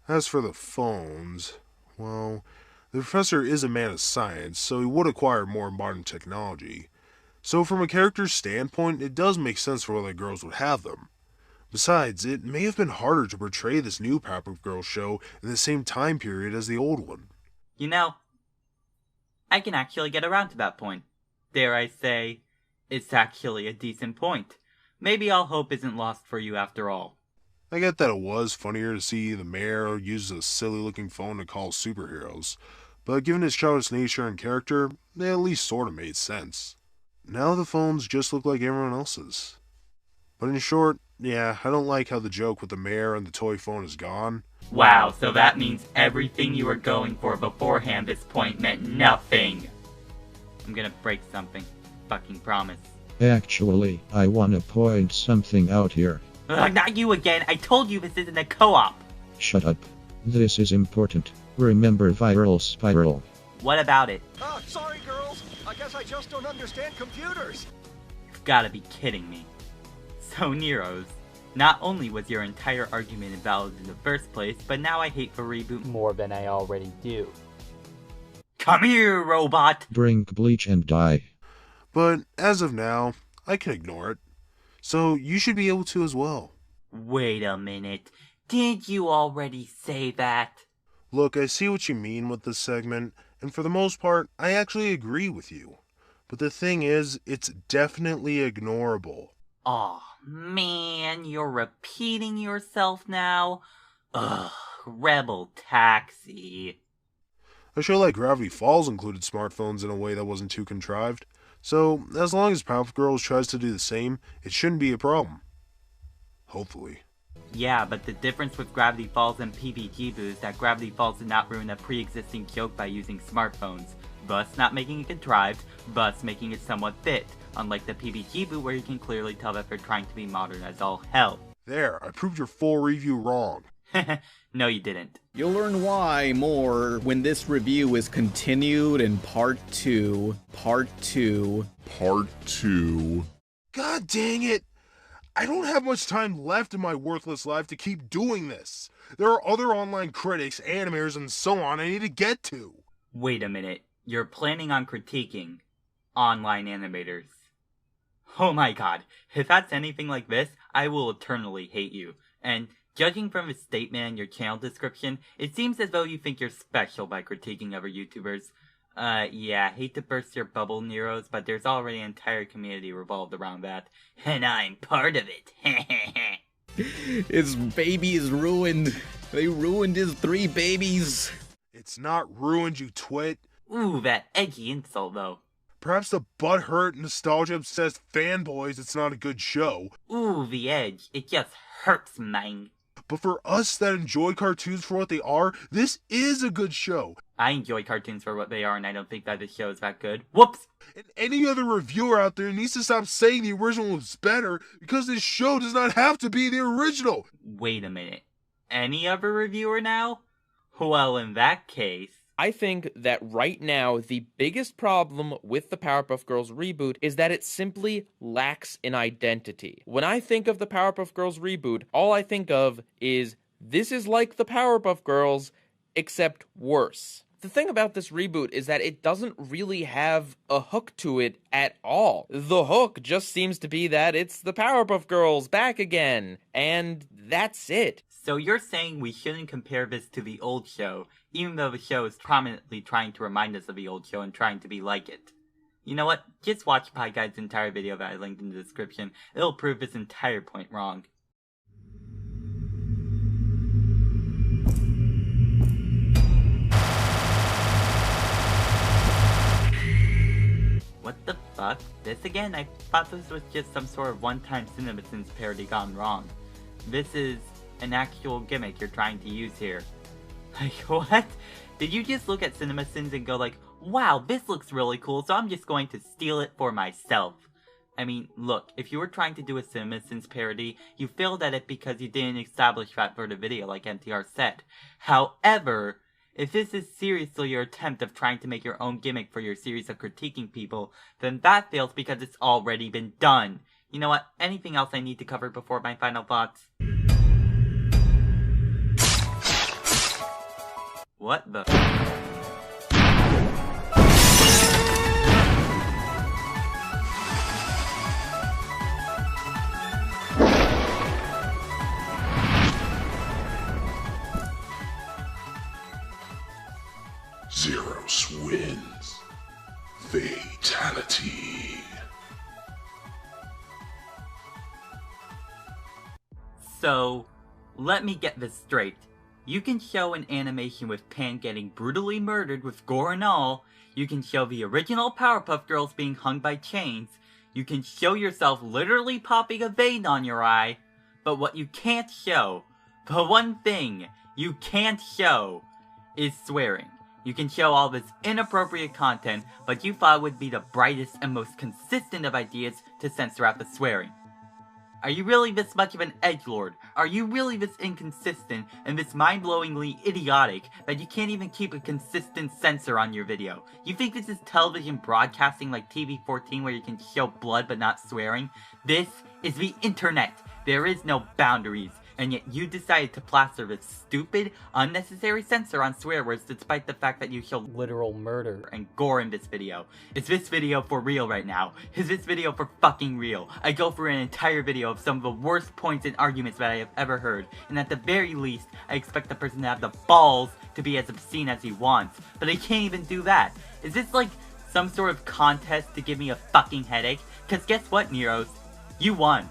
As for the phones, well, the professor is a man of science, so he would acquire more modern technology. So from a character's standpoint, it does make sense for why the girls would have them. Besides, it may have been harder to portray this new Powerpuff Girls show in the same time period as the old one. You know, I can actually get around to that point. Dare I say, it's actually a decent point. Maybe all hope isn't lost for you after all. I get that it was funnier to see the mayor use a silly-looking phone to call superheroes, but given his childish nature and character, they at least sort of made sense. Now the phones just look like everyone else's. But in short, yeah, I don't like how the joke with the mayor and the toy phone is gone. Wow, so that means everything you were going for beforehand this point meant nothing. I'm gonna break something. Fucking promise. Actually, I wanna point something out here. Ugh, not you again! I told you this isn't a co-op! Shut up. This is important. Remember viral spiral. What about it? Sorry girls. I guess I just don't understand computers. You've gotta be kidding me. So Neros, not only was your entire argument invalid in the first place, but now I hate for reboot more than I already do. Come here, robot! Bring bleach and dye. But as of now, I can ignore it. So you should be able to as well. Wait a minute. Didn't you already say that? Look, I see what you mean with this segment, and for the most part, I actually agree with you. But the thing is, it's definitely ignorable. Aw, man, you're repeating yourself now? Ugh, Rebel Taxi. A show like Gravity Falls included smartphones in a way that wasn't too contrived, so as long as Powerpuff Girls tries to do the same, it shouldn't be a problem. Hopefully. Yeah, but the difference with Gravity Falls and PBG Boo is that Gravity Falls did not ruin a pre-existing joke by using smartphones, thus not making it contrived, thus making it somewhat fit, unlike the PBG Boo where you can clearly tell that they're trying to be modern as all hell. There, I proved your full review wrong. No, you didn't. You'll learn why more when this review is continued in Part 2. Part 2. Part 2. God dang it! I don't have much time left in my worthless life to keep doing this. There are other online critics, animators, and so on I need to get to. Wait a minute. You're planning on critiquing online animators. Oh my god. If that's anything like this, I will eternally hate you. And judging from his statement and your channel description, it seems as though you think you're special by critiquing other YouTubers. Yeah, hate to burst your bubble, Neros, but there's already an entire community revolved around that. And I'm part of it. His baby is ruined. They ruined his 3 babies. It's not ruined, you twit. Ooh, that edgy insult, though. Perhaps the butthurt, nostalgia-obsessed fanboys, it's not a good show. Ooh, the edge. It just hurts, man. But for us that enjoy cartoons for what they are, this is a good show. I enjoy cartoons for what they are, and I don't think that this show is that good. Whoops! And any other reviewer out there needs to stop saying the original is better, because this show does not have to be the original. Wait a minute. Any other reviewer now? Well, in that case... I think that right now, the biggest problem with the Powerpuff Girls reboot is that it simply lacks an identity. When I think of the Powerpuff Girls reboot, all I think of is, this is like the Powerpuff Girls, except worse. The thing about this reboot is that it doesn't really have a hook to it at all. The hook just seems to be that it's the Powerpuff Girls back again, and that's it. So you're saying we shouldn't compare this to the old show, even though the show is prominently trying to remind us of the old show and trying to be like it. You know what? Just watch Pie Guy's entire video that I linked in the description. It'll prove this entire point wrong. What the fuck? This again? I thought this was just some sort of one-time CinemaSins parody gone wrong. This is an actual gimmick you're trying to use here. Like, what? Did you just look at CinemaSins and go like, wow, this looks really cool, so I'm just going to steal it for myself? I mean, look, if you were trying to do a CinemaSins parody, you failed at it because you didn't establish that for the video like MTR said. However, if this is seriously your attempt of trying to make your own gimmick for your series of critiquing people, then that fails because it's already been done. You know what? Anything else I need to cover before my final thoughts? What the? So, let me get this straight. You can show an animation with Pan getting brutally murdered with gore and all, you can show the original Powerpuff Girls being hung by chains, you can show yourself literally popping a vein on your eye, but what you can't show, the one thing you can't show, is swearing. You can show all this inappropriate content, but you thought it would be the brightest and most consistent of ideas to censor out the swearing. Are you really this much of an edgelord? Are you really this inconsistent and this mind-blowingly idiotic that you can't even keep a consistent censor on your video? You think this is television broadcasting like TV-14 where you can show blood but not swearing? This is the internet. There is no boundaries. And yet you decided to plaster this stupid, unnecessary censor on swear words despite the fact that you show literal murder and gore in this video. Is this video for real right now? Is this video for fucking real? I go through an entire video of some of the worst points and arguments that I have ever heard, and at the very least, I expect the person to have the balls to be as obscene as he wants, but they can't even do that. Is this like some sort of contest to give me a fucking headache? Cause guess what, Neros? You won.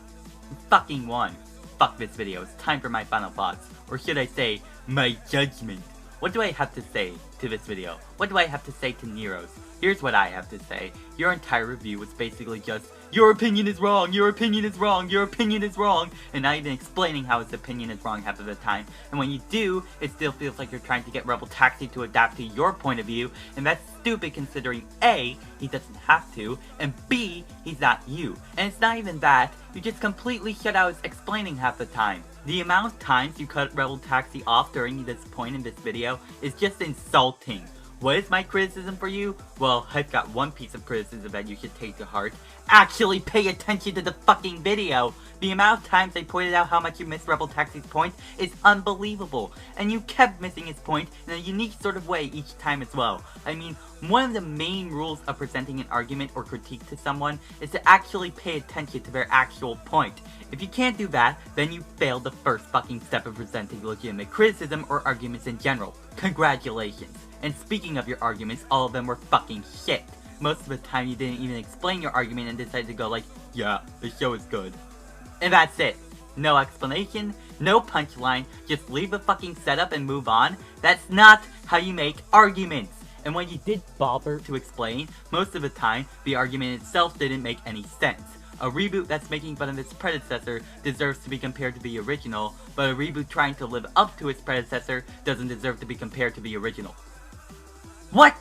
You fucking won. Fuck this video, it's time for my final thoughts. Or should I say, my judgment. What do I have to say to this video? What do I have to say to Neros? Here's what I have to say. Your entire review was basically just, your opinion is wrong, your opinion is wrong, your opinion is wrong, and not even explaining how his opinion is wrong half of the time. And when you do, it still feels like you're trying to get Rebel Taxi to adapt to your point of view, and that's stupid considering A, he doesn't have to, and B, he's not you. And it's not even that, you just completely shut out his explaining half the time. The amount of times you cut Rebel Taxi off during this point in this video is just insulting. What is my criticism for you? Well, I've got one piece of criticism that you should take to heart. Actually pay attention to the fucking video! The amount of times I pointed out how much you missed Rebel Taxi's point is unbelievable. And you kept missing his point in a unique sort of way each time as well. I mean, one of the main rules of presenting an argument or critique to someone is to actually pay attention to their actual point. If you can't do that, then you failed the first fucking step of presenting legitimate criticism or arguments in general. Congratulations. And speaking of your arguments, all of them were fucking shit. Most of the time you didn't even explain your argument and decided to go like, yeah, the show is good. And that's it. No explanation, no punchline, just leave the fucking setup and move on. That's not how you make arguments. And when you did bother to explain, most of the time, the argument itself didn't make any sense. A reboot that's making fun of its predecessor deserves to be compared to the original, but a reboot trying to live up to its predecessor doesn't deserve to be compared to the original. What?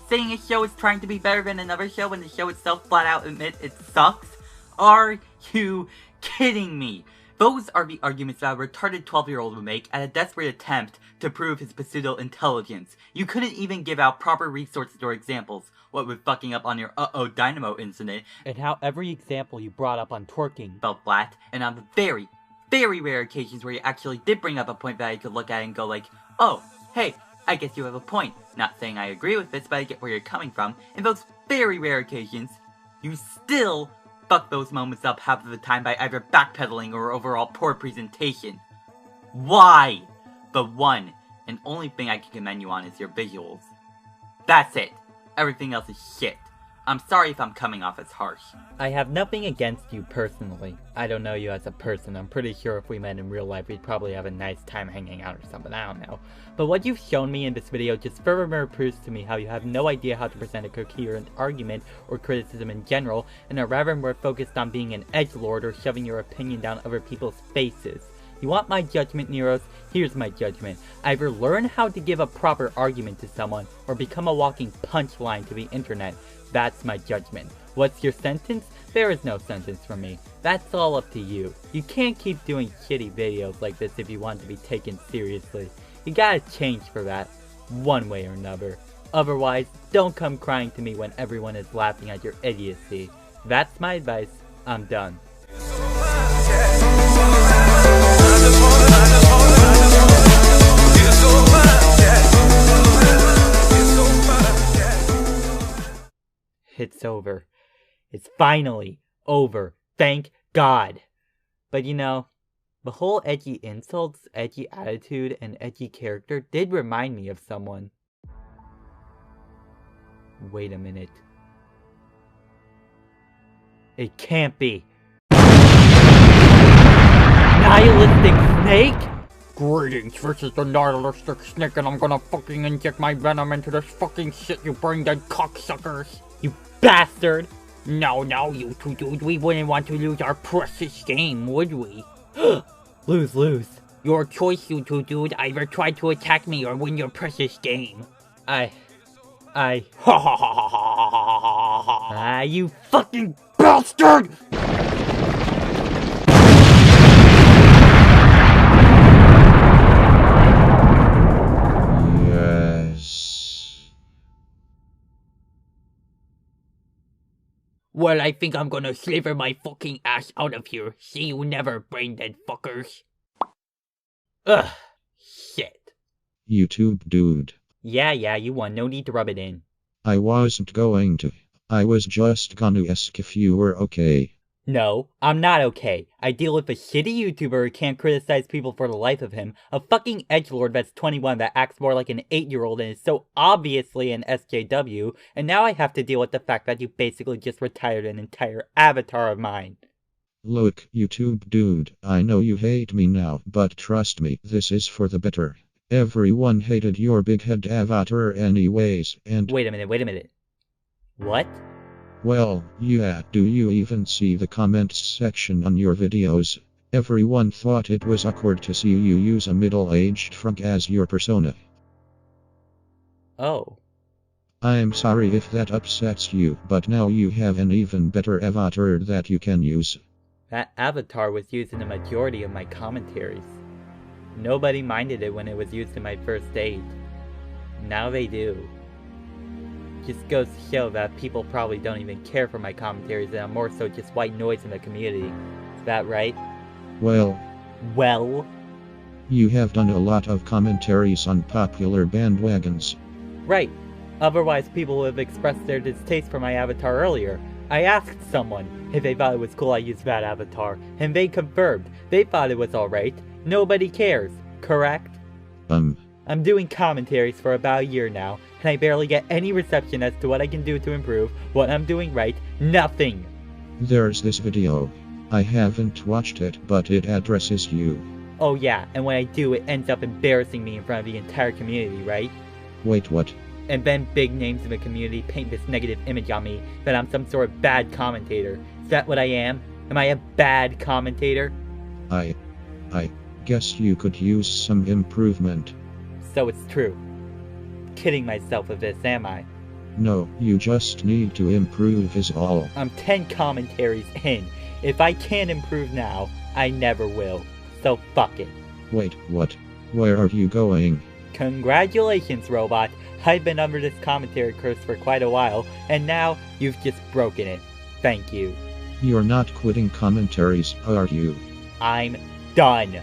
Saying a show is trying to be better than another show when the show itself flat out admits it sucks? Are you kidding me? Those are the arguments that a retarded 12-year-old would make at a desperate attempt to prove his pseudo-intelligence. You couldn't even give out proper resources or examples, what with fucking up on your uh-oh dynamo incident, and how every example you brought up on twerking fell flat, and on the very, very rare occasions where you actually did bring up a point that I could look at and go like, oh, hey, I guess you have a point. Not saying I agree with this, but I get where you're coming from. In those very rare occasions, you still fuck those moments up half of the time by either backpedaling or overall poor presentation. Why? The one and only thing I can commend you on is your visuals. That's it. Everything else is shit. I'm sorry if I'm coming off as harsh. I have nothing against you personally. I don't know you as a person. I'm pretty sure if we met in real life, we'd probably have a nice time hanging out or something. I don't know. But what you've shown me in this video just further proves to me how you have no idea how to present a coherent argument or criticism in general, and are rather more focused on being an edgelord or shoving your opinion down other people's faces. You want my judgment, Neros? Here's my judgment. Either learn how to give a proper argument to someone, or become a walking punchline to the internet. That's my judgment. What's your sentence? There is no sentence for me. That's all up to you. You can't keep doing shitty videos like this if you want to be taken seriously. You gotta change for that, one way or another. Otherwise, don't come crying to me when everyone is laughing at your idiocy. That's my advice. I'm done. It's over. It's finally over. Thank God. But you know, the whole edgy insults, edgy attitude, and edgy character did remind me of someone. Wait a minute. It can't be. nihilistic snake? Greetings, this is the nihilistic snake and I'm gonna fucking inject my venom into this fucking shit, you brain-dead cocksuckers. You bastard! No, you two dudes, we wouldn't want to lose our precious game, would we? Lose. Your choice, you two dudes. Either try to attack me or win your precious game. You fucking bastard! Yes. Well, I think I'm gonna sliver my fucking ass out of here. See you never, brain-dead fuckers. Ugh. Shit. YouTube dude. Yeah, you won. No need to rub it in. I wasn't going to. I was just gonna ask if you were okay. No, I'm not okay. I deal with a shitty YouTuber who can't criticize people for the life of him, a fucking edgelord that's 21 that acts more like an 8-year-old and is so obviously an SJW, and now I have to deal with the fact that you basically just retired an entire avatar of mine. Look, YouTube dude, I know you hate me now, but trust me, this is for the better. Everyone hated your big head avatar anyways, and— Wait a minute. What? Well, yeah, do you even see the comments section on your videos? Everyone thought it was awkward to see you use a middle-aged frog as your persona. Oh. I'm sorry if that upsets you, but now you have an even better avatar that you can use. That avatar was used in the majority of my commentaries. Nobody minded it when it was used in my first date. Now they do. Just goes to show that people probably don't even care for my commentaries and I'm more so just white noise in the community. Is that right? Well, you have done a lot of commentaries on popular bandwagons. Right. Otherwise people would have expressed their distaste for my avatar earlier. I asked someone if they thought it was cool I used that avatar, and they confirmed. They thought it was alright. Nobody cares, correct? I'm doing commentaries for about a year now, and I barely get any reception as to what I can do to improve, what I'm doing right, nothing! There's this video. I haven't watched it, but it addresses you. Oh yeah, and when I do, it ends up embarrassing me in front of the entire community, right? Wait, what? And then big names in the community paint this negative image on me, that I'm some sort of bad commentator. Is that what I am? Am I a bad commentator? I guess you could use some improvement. So it's true. Kidding myself with this, am I? No, you just need to improve is all. I'm 10 commentaries in. If I can't improve now, I never will. So fuck it. Wait, what? Where are you going? Congratulations, robot. I've been under this commentary curse for quite a while, and now you've just broken it. Thank you. You're not quitting commentaries, are you? I'm done.